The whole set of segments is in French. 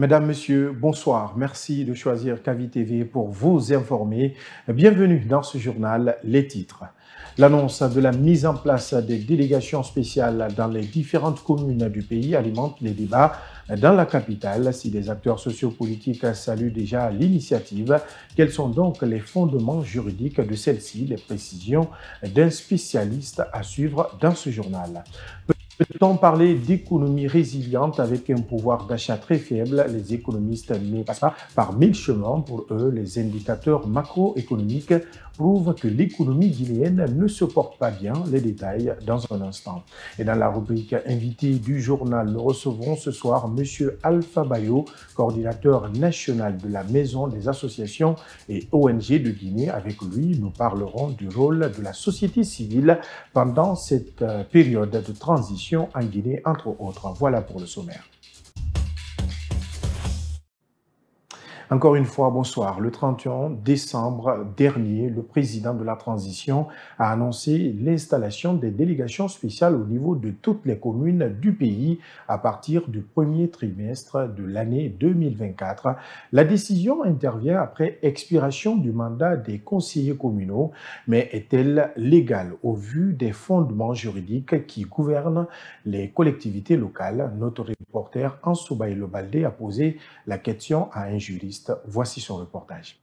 Mesdames, Messieurs, bonsoir. Merci de choisir Kavi TV pour vous informer. Bienvenue dans ce journal, les titres. L'annonce de la mise en place des délégations spéciales dans les différentes communes du pays alimente les débats dans la capitale. Si les acteurs sociopolitiques saluent déjà l'initiative, quels sont donc les fondements juridiques de celle-ci? Les précisions d'un spécialiste à suivre dans ce journal. Peut-on parler d'économie résiliente avec un pouvoir d'achat très faible? Les économistes ne passent pas par mille chemins. Pour eux, les indicateurs macroéconomiques prouvent que l'économie guinéenne ne se porte pas bien. Les détails dans un instant. Et dans la rubrique invité du journal, nous recevrons ce soir M. Alpha Bayo, coordinateur national de la Maison des associations et ONG de Guinée. Avec lui, nous parlerons du rôle de la société civile pendant cette période de transition en Guinée, entre autres. Voilà pour le sommaire. Encore une fois, bonsoir. Le 31 décembre dernier, le président de la transition a annoncé l'installation des délégations spéciales au niveau de toutes les communes du pays à partir du premier trimestre de l'année 2024. La décision intervient après expiration du mandat des conseillers communaux, mais est-elle légale au vu des fondements juridiques qui gouvernent les collectivités locales? Notre reporter Ansoubaïlo Baldé a posé la question à un juriste. Voici son reportage.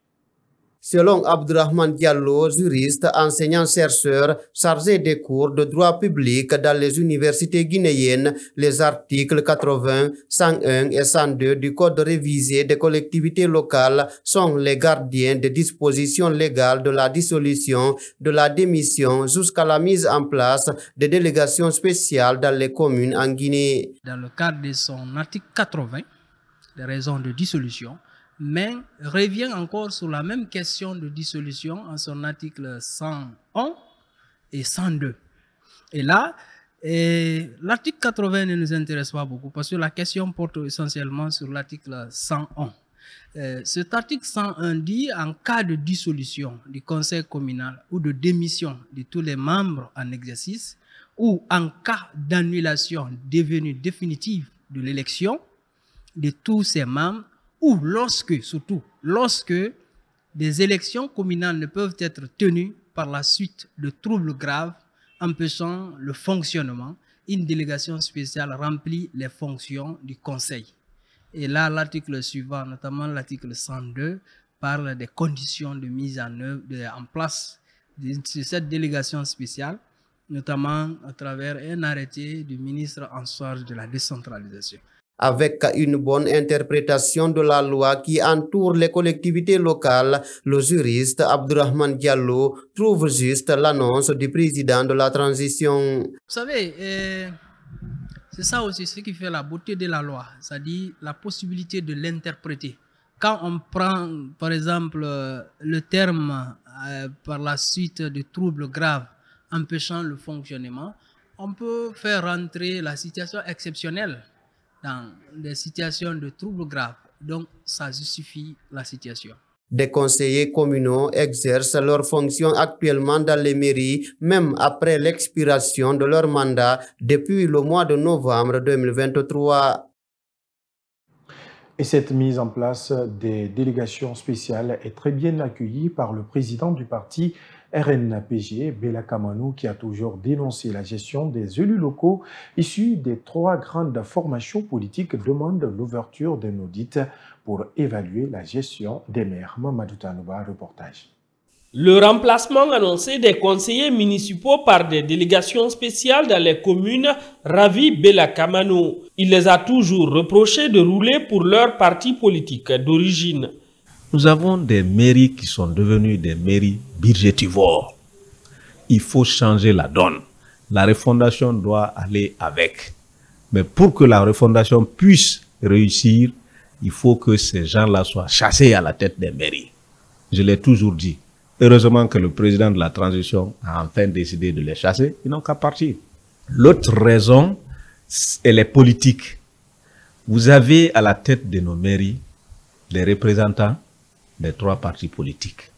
Selon Abdurrahman Diallo, juriste, enseignant-chercheur, chargé des cours de droit public dans les universités guinéennes, les articles 80, 101 et 102 du Code révisé des collectivités locales sont les gardiens des dispositions légales de la dissolution, de la démission jusqu'à la mise en place des délégations spéciales dans les communes en Guinée. Dans le cadre de son article 80, les raisons de dissolution, mais revient encore sur la même question de dissolution en son article 101 et 102. Et là, l'article 80 ne nous intéresse pas beaucoup parce que la question porte essentiellement sur l'article 101. Cet article 101 dit en cas de dissolution du conseil communal ou de démission de tous les membres en exercice ou en cas d'annulation devenue définitive de l'élection de tous ces membres, ou surtout lorsque des élections communales ne peuvent être tenues par la suite de troubles graves empêchant le fonctionnement, une délégation spéciale remplit les fonctions du conseil. Et là, l'article suivant, notamment l'article 102, parle des conditions de mise en place de cette délégation spéciale, notamment à travers un arrêté du ministre en charge de la décentralisation. Avec une bonne interprétation de la loi qui entoure les collectivités locales, le juriste Abdurrahman Diallo trouve juste l'annonce du président de la transition. Vous savez, c'est ça aussi ce qui fait la beauté de la loi, c'est-à-dire la possibilité de l'interpréter. Quand on prend, par exemple, le terme par la suite de troubles graves empêchant le fonctionnement, on peut faire rentrer la situation exceptionnelle dans des situations de troubles graves. Donc, ça justifie la situation. Des conseillers communaux exercent leurs fonctions actuellement dans les mairies, même après l'expiration de leur mandat depuis le mois de novembre 2023. Et cette mise en place des délégations spéciales est très bien accueillie par le président du parti RNPG, Bella Kamanou, qui a toujours dénoncé la gestion des élus locaux issus des 3 grandes formations politiques, demande l'ouverture d'un audit pour évaluer la gestion des maires. Mamadou Tanouba, reportage. Le remplacement annoncé des conseillers municipaux par des délégations spéciales dans les communes ravit Bella Kamanou. Il les a toujours reproché de rouler pour leur parti politique d'origine. Nous avons des mairies qui sont devenues des mairies budgétivores. Il faut changer la donne. La refondation doit aller avec. Mais pour que la refondation puisse réussir, il faut que ces gens-là soient chassés à la tête des mairies. Je l'ai toujours dit. Heureusement que le président de la transition a enfin décidé de les chasser. Ils n'ont qu'à partir. L'autre raison, elle est politique. Vous avez à la tête de nos mairies des représentants des 3 partis politiques.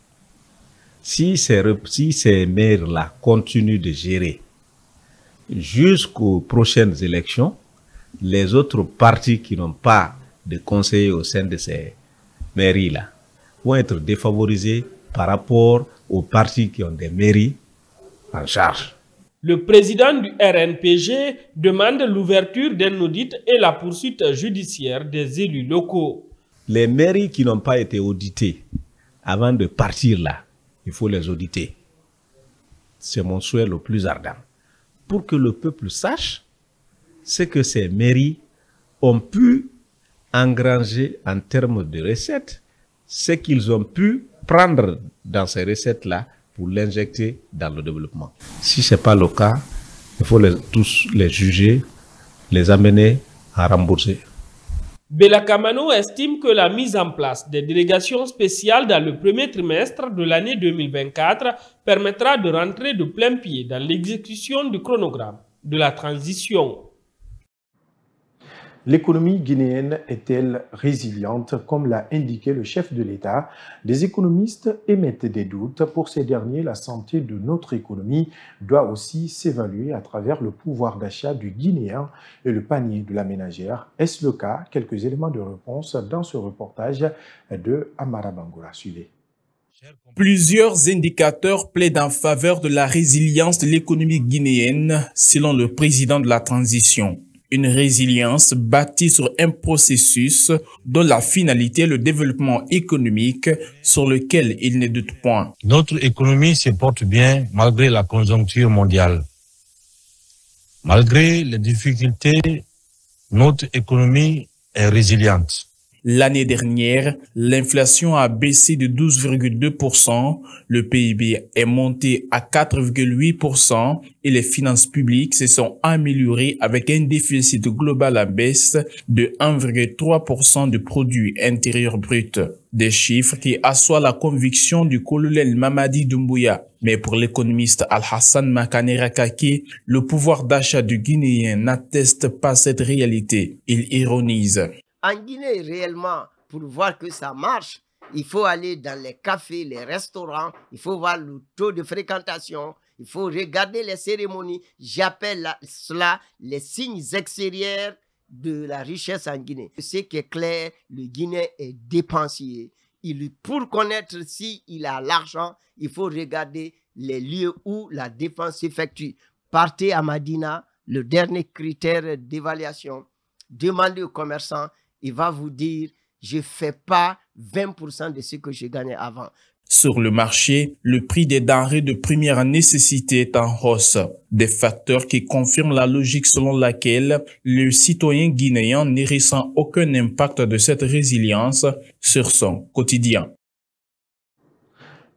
Si ces maires-là continuent de gérer jusqu'aux prochaines élections, les autres partis qui n'ont pas de conseillers au sein de ces mairies-là vont être défavorisés par rapport aux partis qui ont des mairies en charge. Le président du RNPG demande l'ouverture d'un audit et la poursuite judiciaire des élus locaux. Les mairies qui n'ont pas été auditées avant de partir là, il faut les auditer. C'est mon souhait le plus ardent. Pour que le peuple sache ce que ces mairies ont pu engranger en termes de recettes, ce qu'ils ont pu prendre dans ces recettes-là pour l'injecter dans le développement. Si ce n'est pas le cas, il faut tous les juger, les amener à rembourser. Bella Kamano estime que la mise en place des délégations spéciales dans le premier trimestre de l'année 2024 permettra de rentrer de plein pied dans l'exécution du chronogramme de la transition. L'économie guinéenne est-elle résiliente, comme l'a indiqué le chef de l'État? Des économistes émettent des doutes. Pour ces derniers, la santé de notre économie doit aussi s'évaluer à travers le pouvoir d'achat du Guinéen et le panier de la ménagère. Est-ce le cas? Quelques éléments de réponse dans ce reportage de Amara Bangoura. Suivez. Plusieurs indicateurs plaident en faveur de la résilience de l'économie guinéenne, selon le président de la transition. Une résilience bâtie sur un processus dont la finalité est le développement économique sur lequel il ne doute point. Notre économie se porte bien malgré la conjoncture mondiale. Malgré les difficultés, notre économie est résiliente. L'année dernière, l'inflation a baissé de 12,2%, le PIB est monté à 4,8% et les finances publiques se sont améliorées avec un déficit global à baisse de 1,3% du produit intérieur brut. Des chiffres qui assoient la conviction du colonel Mamadi Doumbouya. Mais pour l'économiste Al-Hassan Makanera Kaki, le pouvoir d'achat du Guinéen n'atteste pas cette réalité. Il ironise. En Guinée, réellement, pour voir que ça marche, il faut aller dans les cafés, les restaurants, il faut voir le taux de fréquentation, il faut regarder les cérémonies. J'appelle cela les signes extérieurs de la richesse en Guinée. Ce qui est clair, le Guinéen est dépensier. Pour connaître s'il a l'argent, il faut regarder les lieux où la dépense s'effectue. Partez à Madina, le dernier critère d'évaluation. Demandez aux commerçants. Il va vous dire, je ne fais pas 20% de ce que je gagnais avant. Sur le marché, le prix des denrées de première nécessité est en hausse. Des facteurs qui confirment la logique selon laquelle le citoyen guinéen ne ressent aucun impact de cette résilience sur son quotidien.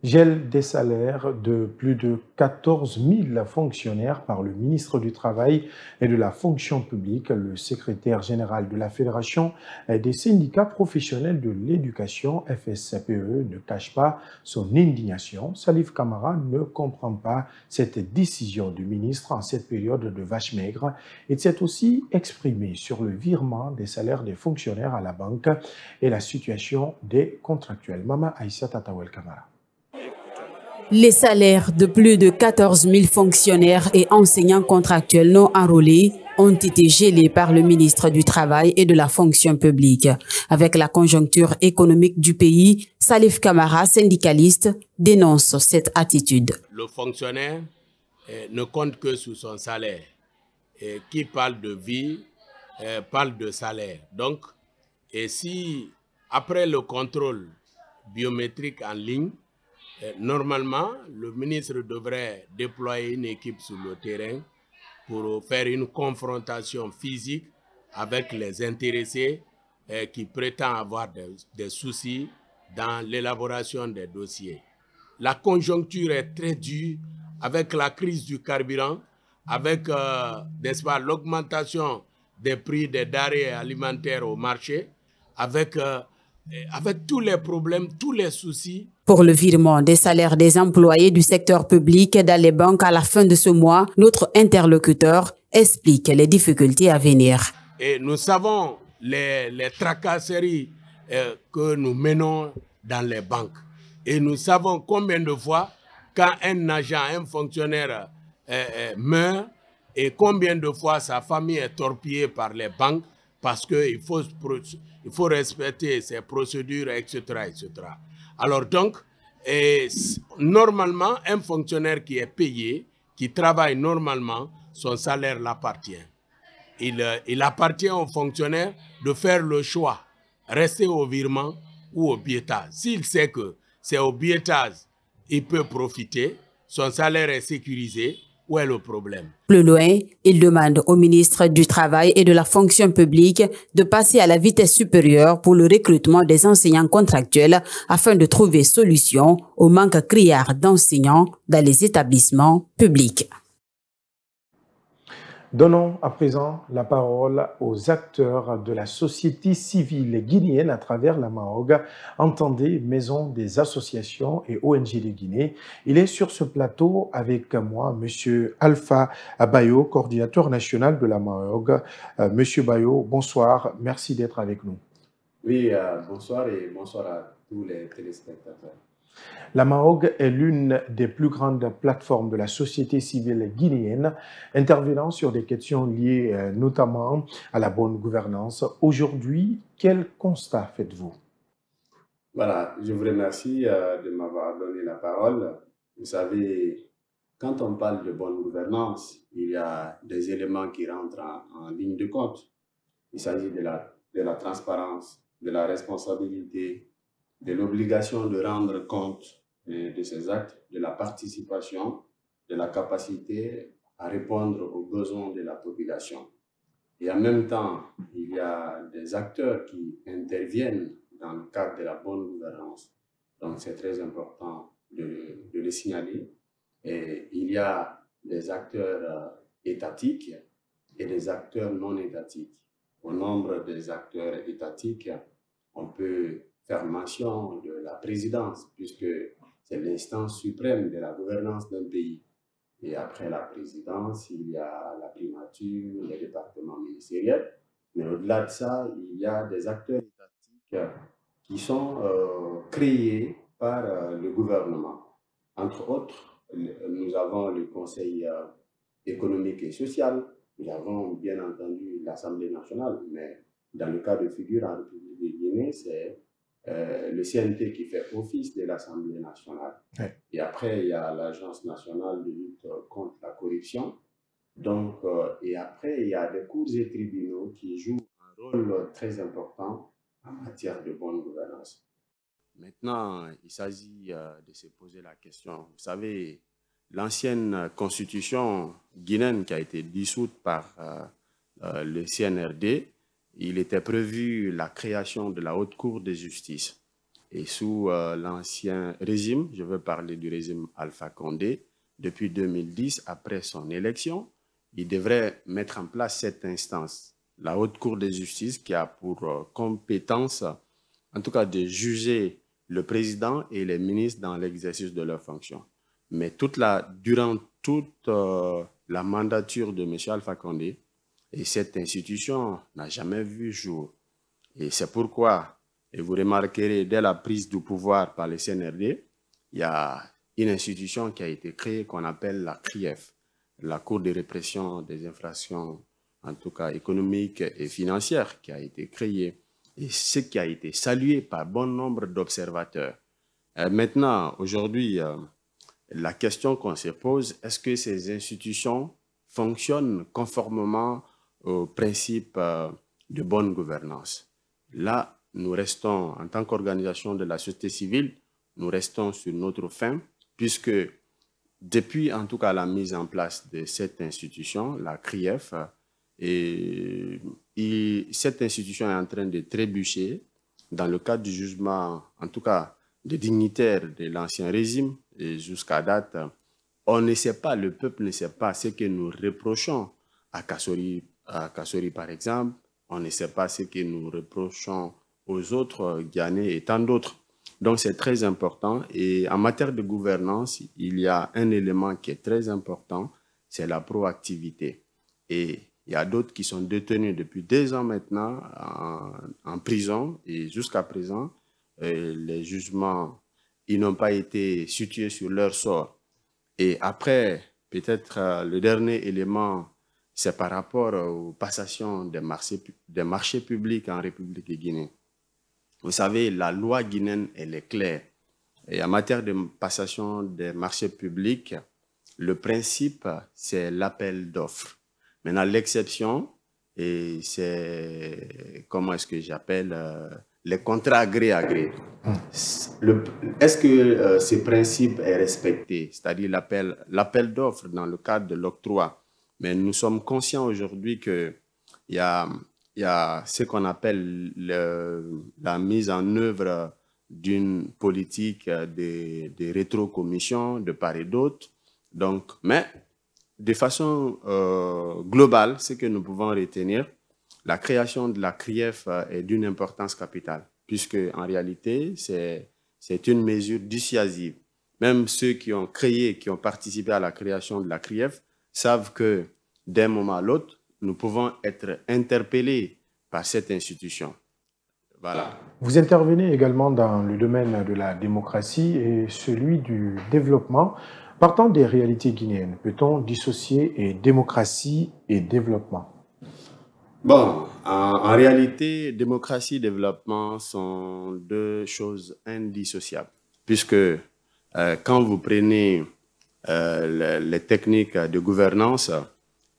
Gel des salaires de plus de 14 000 fonctionnaires par le ministre du Travail et de la Fonction publique. Le secrétaire général de la Fédération des syndicats professionnels de l'éducation, FSPE, ne cache pas son indignation. Salif Camara ne comprend pas cette décision du ministre en cette période de vache maigre et s'est aussi exprimé sur le virement des salaires des fonctionnaires à la banque et la situation des contractuels. Mama Aïssa Tatawel Camara. Les salaires de plus de 14 000 fonctionnaires et enseignants contractuels non enrôlés ont été gelés par le ministre du Travail et de la Fonction publique. Avec la conjoncture économique du pays, Salif Camara, syndicaliste, dénonce cette attitude. Le fonctionnaire ne compte que sur son salaire. Et qui parle de vie, parle de salaire. Donc, et si après le contrôle biométrique en ligne, normalement, le ministre devrait déployer une équipe sur le terrain pour faire une confrontation physique avec les intéressés qui prétendent avoir des soucis dans l'élaboration des dossiers. La conjoncture est très dure avec la crise du carburant, avec n'est-ce pas, l'augmentation des prix des denrées alimentaires au marché, avec tous les problèmes, tous les soucis. Pour le virement des salaires des employés du secteur public dans les banques à la fin de ce mois, notre interlocuteur explique les difficultés à venir. Et nous savons les tracasseries que nous menons dans les banques. Et nous savons combien de fois, quand un agent, un fonctionnaire meurt, et combien de fois sa famille est torpillée par les banques parce qu'il faut respecter ces procédures, etc., etc. Alors donc, normalement, un fonctionnaire qui est payé, qui travaille normalement, son salaire l'appartient. Il appartient au fonctionnaire de faire le choix, rester au virement ou au biétage. S'il sait que c'est au biétage, il peut profiter, son salaire est sécurisé. Où est le problème? Plus loin, il demande au ministre du Travail et de la Fonction publique de passer à la vitesse supérieure pour le recrutement des enseignants contractuels afin de trouver solution au manque criard d'enseignants dans les établissements publics. Donnons à présent la parole aux acteurs de la société civile guinéenne à travers la MAOG, entendez Maison des associations et ONG de Guinée. Il est sur ce plateau avec moi, M. Alpha Bayo, coordinateur national de la MAOG. M. Bayo, bonsoir, merci d'être avec nous. Oui, bonsoir et bonsoir à tous les téléspectateurs. La MAOG est l'une des plus grandes plateformes de la société civile guinéenne, intervenant sur des questions liées notamment à la bonne gouvernance. Aujourd'hui, quel constat faites-vous? Voilà, je vous remercie de m'avoir donné la parole. Vous savez, quand on parle de bonne gouvernance, il y a des éléments qui rentrent en ligne de compte. Il s'agit de la transparence, de la responsabilité, de l'obligation de rendre compte de ses actes, de la participation, de la capacité à répondre aux besoins de la population. Et en même temps, il y a des acteurs qui interviennent dans le cadre de la bonne gouvernance. Donc c'est très important de le signaler. Et il y a des acteurs étatiques et des acteurs non étatiques. Au nombre des acteurs étatiques, on peut faire mention de la présidence, puisque c'est l'instance suprême de la gouvernance d'un pays. Et après la présidence, il y a la primature, les départements ministériels. Mais au-delà de ça, il y a des acteurs étatiques qui sont créés par le gouvernement. Entre autres, nous avons le Conseil économique et social, nous avons bien entendu l'Assemblée nationale, mais dans le cas de figure en République de Guinée, c'est le CNT qui fait office de l'Assemblée nationale. Ouais. Et après, il y a l'Agence nationale de lutte contre la corruption. Donc, et après, il y a des cours et tribunaux qui jouent un rôle très important en matière de bonne gouvernance. Maintenant, il s'agit de se poser la question. Vous savez, l'ancienne constitution guinéenne qui a été dissoute par le CNRD, il était prévu la création de la Haute Cour de justice. Et sous l'ancien régime, je veux parler du régime Alpha Condé, depuis 2010, après son élection, il devrait mettre en place cette instance, la Haute Cour de justice, qui a pour compétence, en tout cas, de juger le président et les ministres dans l'exercice de leurs fonctions. Mais durant toute la mandature de M. Alpha Condé, et cette institution n'a jamais vu jour. Et c'est pourquoi, et vous remarquerez, dès la prise du pouvoir par le CNRD, il y a une institution qui a été créée qu'on appelle la CRIEF, la Cour de répression des infractions, en tout cas économiques et financières, qui a été créée. Et ce qui a été salué par bon nombre d'observateurs. Maintenant, aujourd'hui, la question qu'on se pose, est-ce que ces institutions fonctionnent conformément aux principes de bonne gouvernance? Là, nous restons, en tant qu'organisation de la société civile, nous restons sur notre faim, puisque depuis en tout cas la mise en place de cette institution, la CRIEF, cette institution est en train de trébucher dans le cadre du jugement, en tout cas des dignitaires de l'ancien régime, et jusqu'à date, on ne sait pas, le peuple ne sait pas ce que nous reprochons à Kassori par exemple, on ne sait pas ce que nous reprochons aux autres Guyanais et tant d'autres. Donc c'est très important, et en matière de gouvernance, il y a un élément qui est très important, c'est la proactivité. Et il y a d'autres qui sont détenus depuis 2 ans maintenant en prison, et jusqu'à présent, les jugements, ils n'ont pas été situés sur leur sort. Et après, peut-être le dernier élément c'est par rapport aux passations des marchés publics en République de Guinée. Vous savez, la loi guinéenne, elle est claire. Et en matière de passation des marchés publics, le principe, c'est l'appel d'offres. Maintenant, l'exception, et c'est, comment est-ce que j'appelle, les contrats agré à gré. Est-ce que ce principe est respecté, c'est-à-dire l'appel d'offres dans le cadre de l'octroi? Mais nous sommes conscients aujourd'hui qu'il y a ce qu'on appelle la mise en œuvre d'une politique de rétrocommission de part et d'autre. Donc, mais de façon globale, ce que nous pouvons retenir, la création de la CRIEF est d'une importance capitale, puisque en réalité, c'est une mesure dissuasive. Même ceux qui ont participé à la création de la CRIEF savent que d'un moment à l'autre, nous pouvons être interpellés par cette institution. Voilà. Vous intervenez également dans le domaine de la démocratie et celui du développement. Partant des réalités guinéennes, peut-on dissocier démocratie et développement? Bon, en réalité, démocratie et développement sont deux choses indissociables, puisque quand vous prenez les techniques de gouvernance,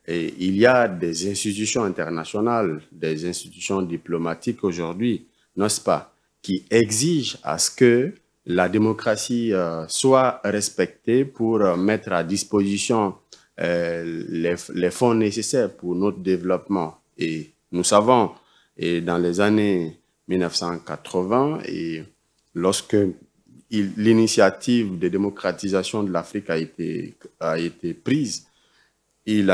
il y a des institutions internationales, des institutions diplomatiques aujourd'hui, n'est-ce pas, qui exigent à ce que la démocratie soit respectée pour mettre à disposition les fonds nécessaires pour notre développement. Et nous savons, et dans les années 1980, et lorsque l'initiative de démocratisation de l'Afrique a été prise, il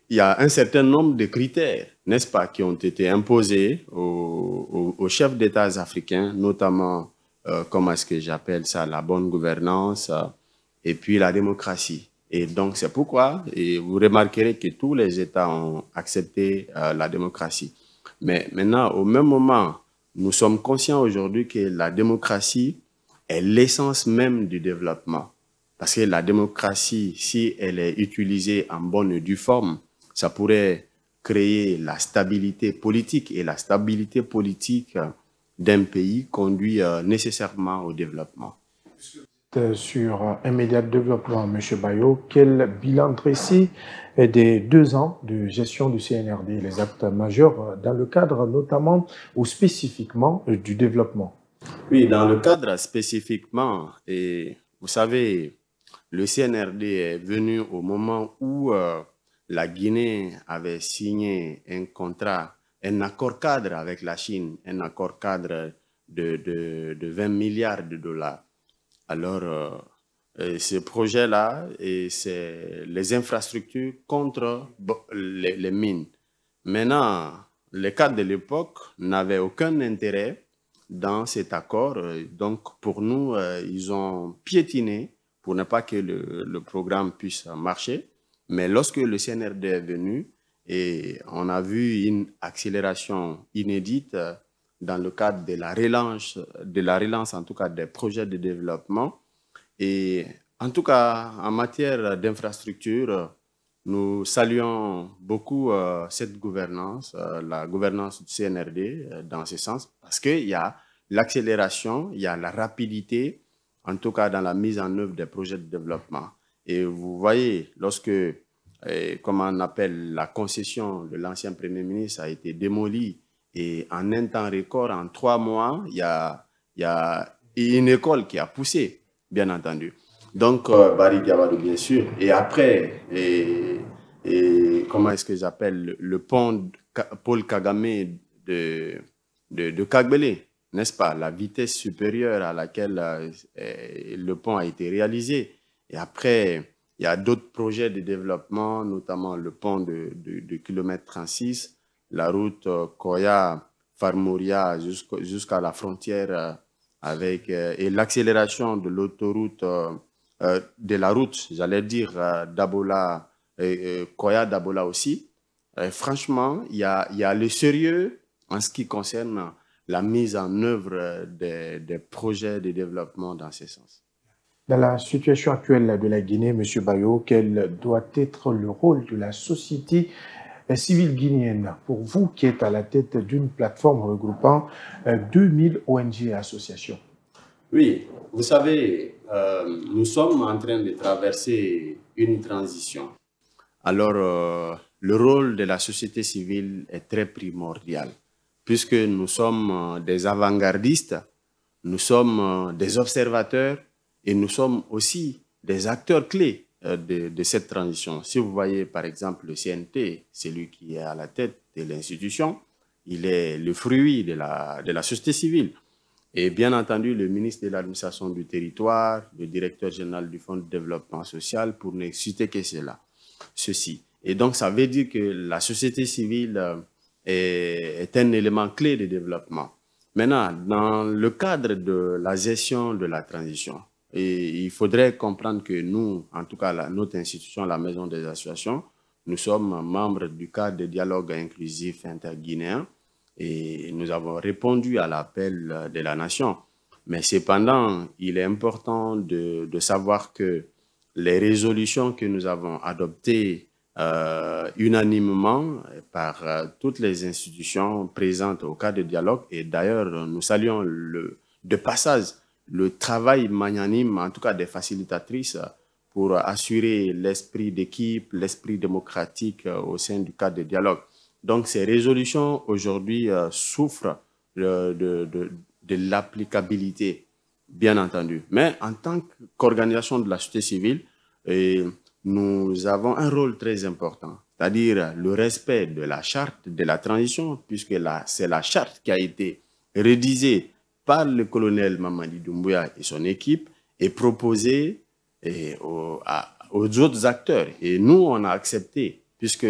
y a un certain nombre de critères, n'est-ce pas, qui ont été imposés aux chefs d'État africains, notamment, comment est-ce que j'appelle ça, la bonne gouvernance et puis la démocratie. Et donc, c'est pourquoi, et vous remarquerez que tous les États ont accepté la démocratie. Mais maintenant, au même moment, nous sommes conscients aujourd'hui que la démocratie est l'essence même du développement. Parce que la démocratie, si elle est utilisée en bonne et due forme, ça pourrait créer la stabilité politique. Et la stabilité politique d'un pays conduit nécessairement au développement. Sur un média de développement, M. Bayo, quel bilan dressé des 2 ans de gestion du CNRD, les actes majeurs, dans le cadre notamment ou spécifiquement du développement? Oui, dans le cadre spécifiquement, et vous savez, le CNRD est venu au moment où la Guinée avait signé un accord cadre avec la Chine, un accord cadre de 20 milliards de dollars. Alors, ce projet-là, c'est les infrastructures contre les mines. Maintenant, les cadres de l'époque n'avaient aucun intérêt dans cet accord. Donc, pour nous, ils ont piétiné pour ne pas que le programme puisse marcher. Mais lorsque le CNRD est venu, et on a vu une accélération inédite dans le cadre de la relance en tout cas des projets de développement. Et en tout cas, en matière d'infrastructure, nous saluons beaucoup cette gouvernance, la gouvernance du CNRD dans ce sens, parce qu'il y a l'accélération, il y a la rapidité, en tout cas dans la mise en œuvre des projets de développement. Et vous voyez, lorsque, comment on appelle, la concession de l'ancien Premier ministre a été démolie, et en un temps record, en 3 mois, il y a une école qui a poussé, bien entendu. Donc, Barry Gabadou, bien sûr. Et après, comment est-ce que j'appelle, le pont Paul Kagame de Kagbele, n'est-ce pas? La vitesse supérieure à laquelle le pont a été réalisé. Et après, il y a d'autres projets de développement, notamment le pont de kilomètre 36, la route Koya-Farmouria jusqu'à la frontière avec et l'accélération de l'autoroute, de la route, j'allais dire, Dabola, Koya-Dabola aussi. Franchement, il y a le sérieux en ce qui concerne la mise en œuvre des projets de développement dans ce sens. Dans la situation actuelle de la Guinée, M. Bayo, quel doit être le rôle de la société civile guinéenne pour vous qui êtes à la tête d'une plateforme regroupant 2000 ONG et associations? Oui, vous savez, nous sommes en train de traverser une transition. Alors, le rôle de la société civile est très primordial, puisque nous sommes des avant-gardistes, nous sommes des observateurs et nous sommes aussi des acteurs clés de cette transition. Si vous voyez par exemple le CNT, celui qui est à la tête de l'institution, il est le fruit de la société civile. Et bien entendu, le ministre de l'administration du territoire, le directeur général du Fonds de développement social, pour ne citer que ceci. Et donc, ça veut dire que la société civile est un élément clé de développement. Maintenant, dans le cadre de la gestion de la transition, il faudrait comprendre que nous, en tout cas notre institution, la Maison des associations, nous sommes membres du cadre de dialogue inclusif interguinéen et nous avons répondu à l'appel de la nation. Mais cependant, il est important de savoir que les résolutions que nous avons adoptées unanimement par toutes les institutions présentes au cadre de dialogue, et d'ailleurs nous saluons de passage le travail magnanime, en tout cas des facilitatrices, pour assurer l'esprit d'équipe, l'esprit démocratique au sein du cadre de dialogue. Donc ces résolutions aujourd'hui souffrent de l'applicabilité, bien entendu. Mais en tant qu'organisation de la société civile, nous avons un rôle très important, c'est-à-dire le respect de la charte de la transition, puisque c'est la charte qui a été rédigée par le colonel Mamadi Doumbouya et son équipe et proposée aux autres acteurs. Et nous, on a accepté, puisque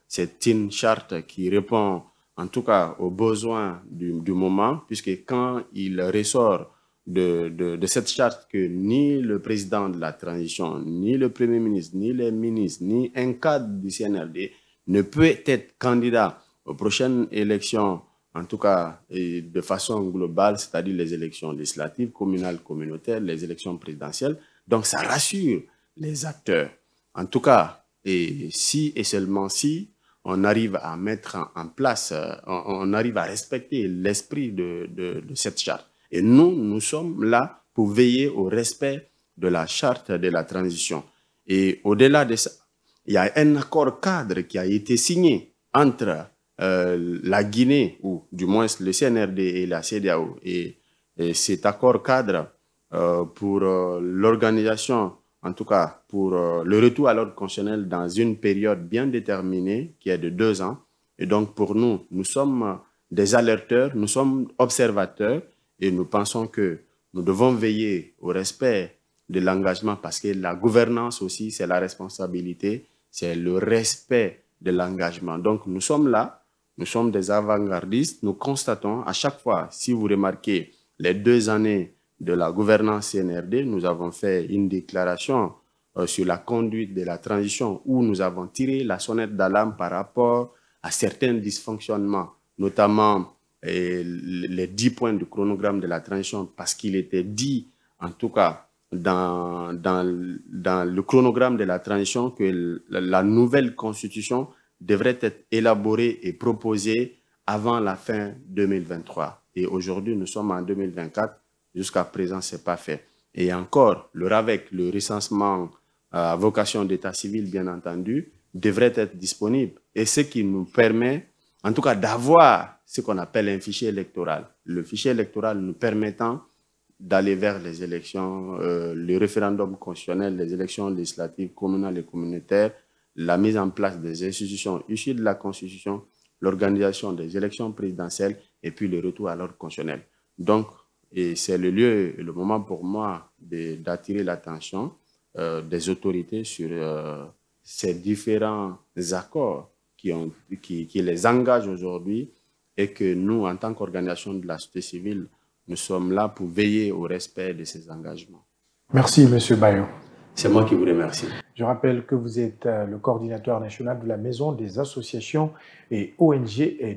c'est une charte qui répond en tout cas aux besoins du moment, puisque quand il ressort de cette charte que ni le président de la transition, ni le premier ministre, ni les ministres, ni un cadre du CNRD ne peut être candidat aux prochaines élections, en tout cas de façon globale, c'est-à-dire les élections législatives, communales, communautaires, les élections présidentielles. Donc ça rassure les acteurs. En tout cas, et si et seulement si on arrive à mettre en place, on arrive à respecter l'esprit de cette charte. Et nous sommes là pour veiller au respect de la charte de la transition. Et au-delà de ça, il y a un accord cadre qui a été signé entre la Guinée, ou du moins le CNRD et la CEDEAO. Et cet accord cadre pour l'organisation, en tout cas pour le retour à l'ordre constitutionnel dans une période bien déterminée, qui est de 2 ans. Et donc pour nous, nous sommes des alerteurs, nous sommes observateurs, et nous pensons que nous devons veiller au respect de l'engagement, parce que la gouvernance aussi, c'est la responsabilité, c'est le respect de l'engagement. Donc nous sommes là, nous sommes des avant-gardistes, nous constatons à chaque fois, si vous remarquez, les 2 années de la gouvernance CNRD, nous avons fait une déclaration sur la conduite de la transition où nous avons tiré la sonnette d'alarme par rapport à certains dysfonctionnements, notamment les 10 points du chronogramme de la transition, parce qu'il était dit, en tout cas, dans le chronogramme de la transition, que la nouvelle constitution devrait être élaborée et proposée avant la fin 2023. Et aujourd'hui, nous sommes en 2024. Jusqu'à présent, ce n'est pas fait. Et encore, le RAVEC, le recensement à vocation d'état civil, bien entendu, devrait être disponible. Et ce qui nous permet, en tout cas, d'avoir ce qu'on appelle un fichier électoral. Le fichier électoral nous permettant d'aller vers les élections, le référendum constitutionnel, les élections législatives, communales et communautaires, la mise en place des institutions issues de la Constitution, l'organisation des élections présidentielles et puis le retour à l'ordre constitutionnel. Donc, c'est le lieu et le moment pour moi d'attirer l'attention des autorités sur ces différents accords qui les engagent aujourd'hui, et que nous, en tant qu'organisation de la société civile, nous sommes là pour veiller au respect de ces engagements. Merci, M. Bayo. C'est moi qui vous remercie. Je rappelle que vous êtes le coordinateur national de la Maison des associations et ONG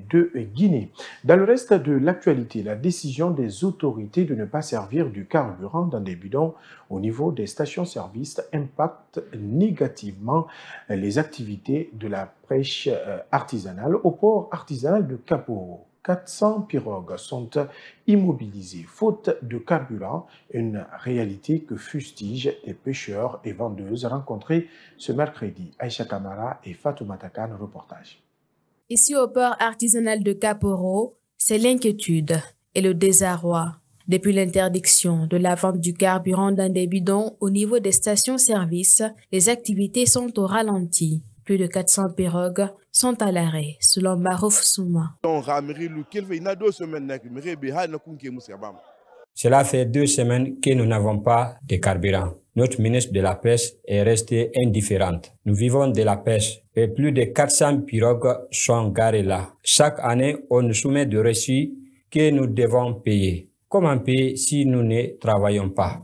de Guinée. Dans le reste de l'actualité, la décision des autorités de ne pas servir du carburant dans des bidons au niveau des stations-service impacte négativement les activités de la pêche artisanale au port artisanal de Kaporo. 400 pirogues sont immobilisées faute de carburant, une réalité que fustigent les pêcheurs et vendeuses rencontrés ce mercredi. Aïcha Kamara et Fatoumata Khan, reportage. Ici au port artisanal de Kaporo, c'est l'inquiétude et le désarroi. Depuis l'interdiction de la vente du carburant dans des bidons au niveau des stations-service, les activités sont au ralenti. Plus de 400 pirogues sont à l'arrêt, selon Marouf Souma. Cela fait 2 semaines que nous n'avons pas de carburant. Notre ministre de la Pêche est restée indifférente. Nous vivons de la pêche et plus de 400 pirogues sont garées là. Chaque année, on nous soumet de reçus que nous devons payer. Comment payer si nous ne travaillons pas?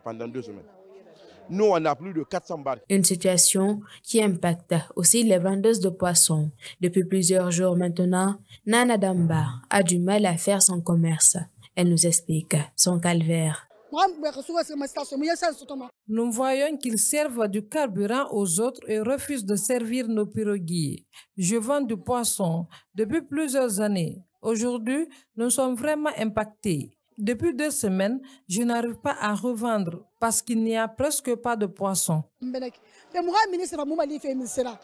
Pendant 2 semaines. Nous, on a plus de 400 barques. Une situation qui impacte aussi les vendeuses de poissons. Depuis plusieurs jours maintenant, Nana Damba a du mal à faire son commerce. Elle nous explique son calvaire. Nous voyons qu'ils servent du carburant aux autres et refusent de servir nos piroguiers. Je vends du poisson depuis plusieurs années. Aujourd'hui, nous sommes vraiment impactés. Depuis 2 semaines, je n'arrive pas à revendre parce qu'il n'y a presque pas de poissons.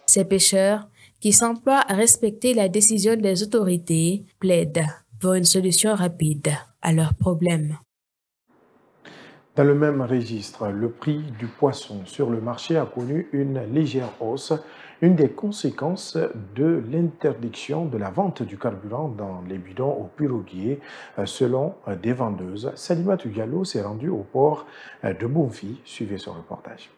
Ces pêcheurs qui s'emploient à respecter la décision des autorités plaident pour une solution rapide à leurs problèmes. Dans le même registre, le prix du poisson sur le marché a connu une légère hausse, une des conséquences de l'interdiction de la vente du carburant dans les bidons aux piroguiers, selon des vendeuses. Salima Diallo s'est rendue au port de Bonfi. Suivez ce reportage.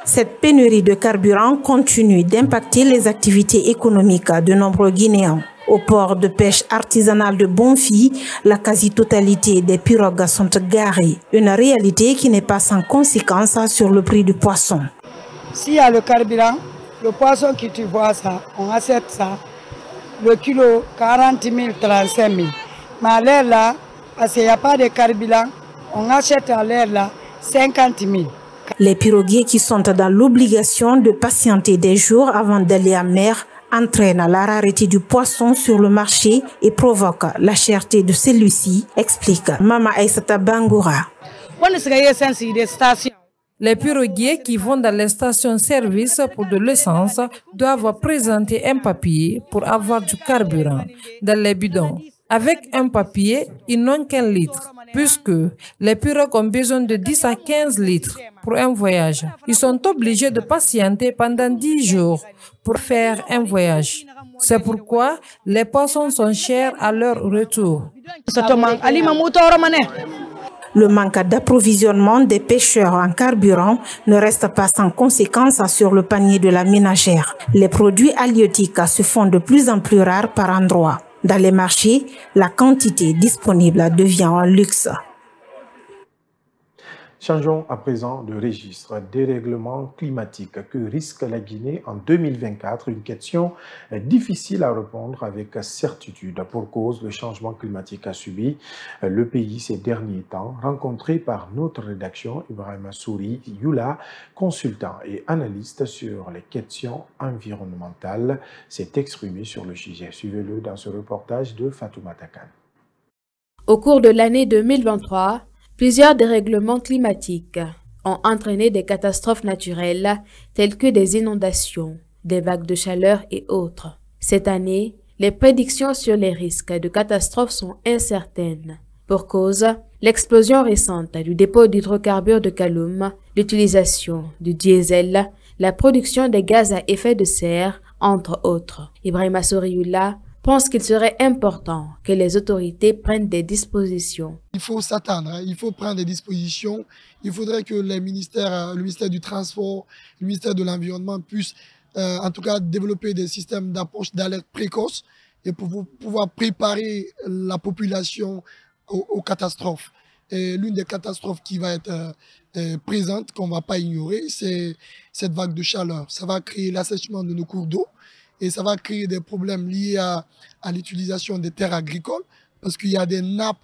Cette pénurie de carburant continue d'impacter les activités économiques de nombreux Guinéens. Au port de pêche artisanal de Bonfi, la quasi-totalité des pirogues sont garées. Une réalité qui n'est pas sans conséquence sur le prix du poisson. S'il y a le carburant, le poisson que tu vois ça, on achète ça, le kilo 40 000, 35 000. Mais à l'air là, parce qu'il n'y a pas de carburant, on achète à l'air là 50 000. Les piroguiers qui sont dans l'obligation de patienter des jours avant d'aller à mer entraînent la rareté du poisson sur le marché et provoquent la cherté de celui-ci, explique Mama Aïssata Bangoura. Les piroguiers qui vont dans les stations-service pour de l'essence doivent présenter un papier pour avoir du carburant dans les bidons. Avec un papier, ils n'ont qu'1 litre, puisque les pirogues ont besoin de 10 à 15 litres pour un voyage. Ils sont obligés de patienter pendant 10 jours pour faire un voyage. C'est pourquoi les poissons sont chers à leur retour. Le manque d'approvisionnement des pêcheurs en carburant ne reste pas sans conséquence sur le panier de la ménagère. Les produits halieutiques se font de plus en plus rares par endroits. Dans les marchés, la quantité disponible devient un luxe. Changeons à présent de registre. Dérèglement climatique que risque la Guinée en 2024, une question difficile à répondre avec certitude. Pour cause, le changement climatique a subi le pays ces derniers temps. Rencontré par notre rédaction, Ibrahima Souri Yula, consultant et analyste sur les questions environnementales, s'est exprimé sur le sujet. Suivez-le dans ce reportage de Fatoumata Khan. Au cours de l'année 2023, plusieurs dérèglements climatiques ont entraîné des catastrophes naturelles telles que des inondations, des vagues de chaleur et autres. Cette année, les prédictions sur les risques de catastrophes sont incertaines. Pour cause, l'explosion récente du dépôt d'hydrocarbures de Kaloum, l'utilisation du diesel, la production des gaz à effet de serre, entre autres. Ibrahima Sourioula pense qu'il serait important que les autorités prennent des dispositions. Il faut s'attendre, il faut prendre des dispositions. Il faudrait que les ministères, le ministère du Transport, le ministère de l'Environnement puissent en tout cas développer des systèmes d'approche d'alerte précoce et pour pouvoir préparer la population aux catastrophes. l'une des catastrophes qui va être présente, qu'on ne va pas ignorer, c'est cette vague de chaleur. Ça va créer l'assèchement de nos cours d'eau et ça va créer des problèmes liés à l'utilisation des terres agricoles parce qu'il y a des nappes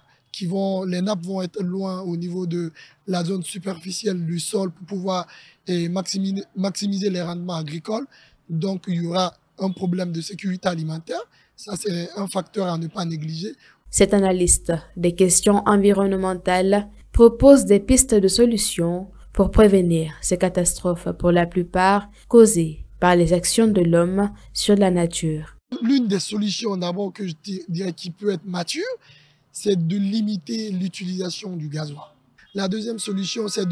les nappes vont être loin au niveau de la zone superficielle du sol pour pouvoir maximiser les rendements agricoles. Donc, il y aura un problème de sécurité alimentaire. Ça, c'est un facteur à ne pas négliger. Cet analyste des questions environnementales propose des pistes de solutions pour prévenir ces catastrophes, pour la plupart causées par les actions de l'homme sur la nature. L'une des solutions d'abord que je dirais qui peut être mature, c'est de limiter l'utilisation du gasoil. La deuxième solution, c'est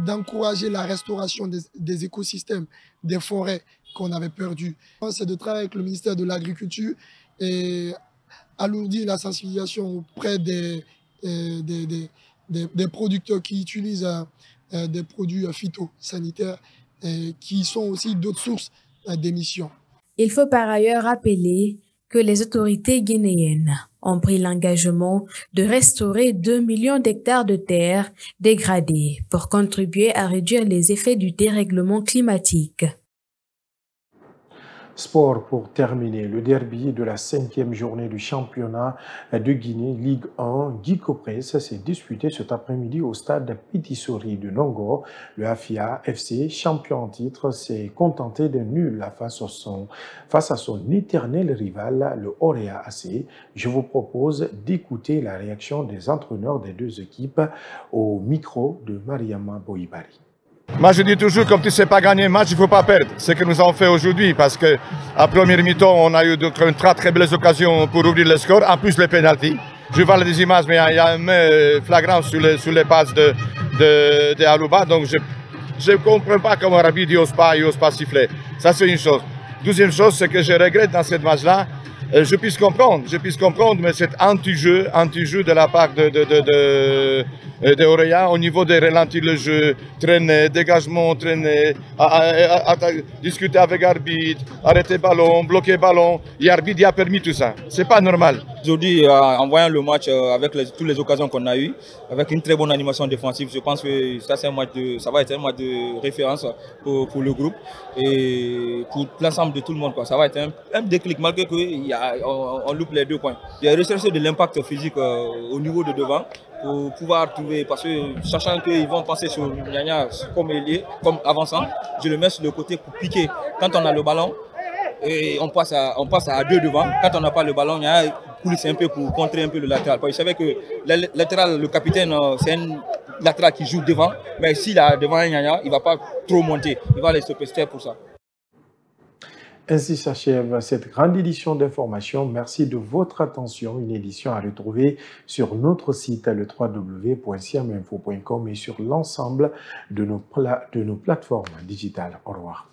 d'encourager la restauration des écosystèmes, des forêts qu'on avait perdues. C'est de travailler avec le ministère de l'Agriculture et alourdir la sensibilisation auprès des producteurs qui utilisent des produits phytosanitaires qui sont aussi d'autres sources d'émissions. Il faut par ailleurs rappeler que les autorités guinéennes ont pris l'engagement de restaurer 2 millions d'hectares de terres dégradées pour contribuer à réduire les effets du dérèglement climatique. Sport pour terminer, le derby de la 5e journée du championnat de Guinée, Ligue 1, Guy Coprès s'est disputé cet après-midi au stade Pitisori de Nongo. Le Afia FC, champion en titre, s'est contenté de nul face à son éternel rival, le Orea AC. Je vous propose d'écouter la réaction des entraîneurs des deux équipes au micro de Mariama Boibari. Moi, je dis toujours, comme tu ne sais pas gagner un match, il ne faut pas perdre. C'est ce que nous avons fait aujourd'hui, parce qu'à première mi-temps, on a eu une très très belles occasions pour ouvrir le score, en plus les pénaltys. Je vois les images, mais il y a un main flagrant sur les passes de Alouba, donc je ne comprends pas comment Rabi n'ose pas siffler. Ça, c'est une chose. Deuxième chose, c'est que je regrette dans cette match-là, je puisse comprendre, mais c'est anti-jeu de la part de Orea au niveau de ralentir le jeu, traîner, dégagement, discuter avec l'arbitre, arrêter ballon, bloquer ballon. Et l'arbitre a permis tout ça. C'est pas normal. Aujourd'hui, en voyant le match avec toutes les occasions qu'on a eues, avec une très bonne animation défensive, je pense que ça va être un match de référence pour le groupe et pour l'ensemble de tout le monde. Ça va être un déclic malgré qu'on loupe les 2 points. Il y a recherché de l'impact physique au niveau de devant pour pouvoir trouver, parce que sachant qu'ils vont passer sur Nyanya comme ailier, comme avançant, je le mets sur le côté pour piquer. Quand on a le ballon, et on passe à 2 devant. Quand on n'a pas le ballon, Nyanya coulisse un peu pour contrer un peu le latéral. Parce que je savais que le latéral, le capitaine, c'est un latéral qui joue devant, mais s'il a devant Nyanya, il ne va pas trop monter. Il va aller se pester pour ça. Ainsi s'achève cette grande édition d'information. Merci de votre attention. Une édition à retrouver sur notre site le www.siaminfo.com et sur l'ensemble de nos plateformes digitales. Au revoir.